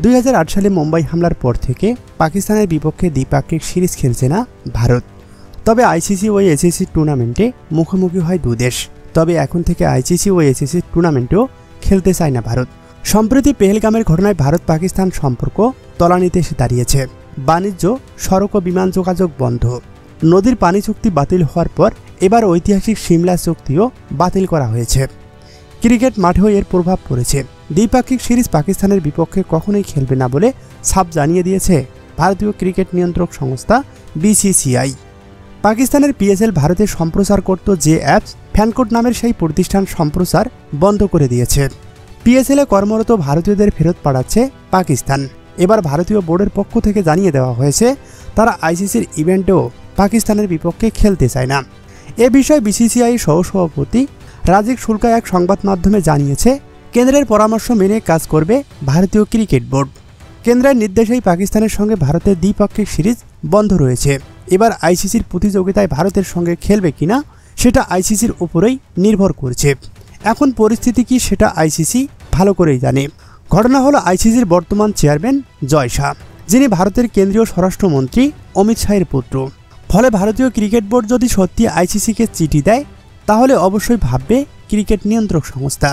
2008 সালে মুম্বাই হামলার পর থেকে পাকিস্তানের বিপক্ষে দ্বিপাক্ষিক সিরিজ খেলছে না ভারত। তবে আইসিসি ও এসিসি টুর্নামেন্টে মুখোমুখি হয় দুদেশ। তবে এখন থেকে আইসিসি ও এসিসি টুর্নামেন্টেও খেলতে চায় না ভারত। সম্প্রতি পেহেলগামের ঘটনায় ভারত পাকিস্তান সম্পর্ক তলানিতে এসে দাঁড়িয়েছে। বাণিজ্য, সড়ক ও বিমান যোগাযোগ বন্ধ। নদীর পানি চুক্তি বাতিল হওয়ার পর এবার ঐতিহাসিক সিমলা চুক্তিও বাতিল করা হয়েছে। ক্রিকেট মাঠেও এর প্রভাব পড়েছে। দ্বিপাক্ষিক সিরিজ পাকিস্তানের বিপক্ষে কখনোই খেলবে না বলে সাফ জানিয়ে দিয়েছে ভারতীয় ক্রিকেট নিয়ন্ত্রক সংস্থা বিসিসিআই। পাকিস্তানের পিএসএল ভারতে সম্প্রচার করত যে অ্যাপস ফ্যানকোড নামের সেই প্রতিষ্ঠান সম্প্রচার বন্ধ করে দিয়েছে। পিএসএলে কর্মরত ভারতীয়দের ফেরত পাঠাচ্ছে পাকিস্তান। এবার ভারতীয় বোর্ডের পক্ষ থেকে জানিয়ে দেওয়া হয়েছে তারা আইসিসির ইভেন্টেও পাকিস্তানের বিপক্ষে খেলতে চায় না। এ বিষয়ে বিসিসিআই সহসভাপতি রাজিক শুল্কা এক সংবাদ মাধ্যমে জানিয়েছে, কেন্দ্রের পরামর্শ মেনে কাজ করবে ভারতীয় ক্রিকেট বোর্ড। কেন্দ্রের নির্দেশেই পাকিস্তানের সঙ্গে ভারতের দ্বিপাক্ষিক সিরিজ বন্ধ রয়েছে। এবার আইসিসির প্রতিযোগিতায় ভারতের সঙ্গে খেলবে কিনা সেটা আইসিসির উপরেই নির্ভর করছে। এখন পরিস্থিতি কি সেটা আইসিসি ভালো করেই জানে। ঘটনা হলো আইসিসির বর্তমান চেয়ারম্যান জয় শাহ, যিনি ভারতের কেন্দ্রীয় স্বরাষ্ট্রমন্ত্রী অমিত শাহের পুত্র। ফলে ভারতীয় ক্রিকেট বোর্ড যদি সত্যি আইসিসিকে চিঠি দেয় তাহলে অবশ্যই ভাববে ক্রিকেট নিয়ন্ত্রক সংস্থা।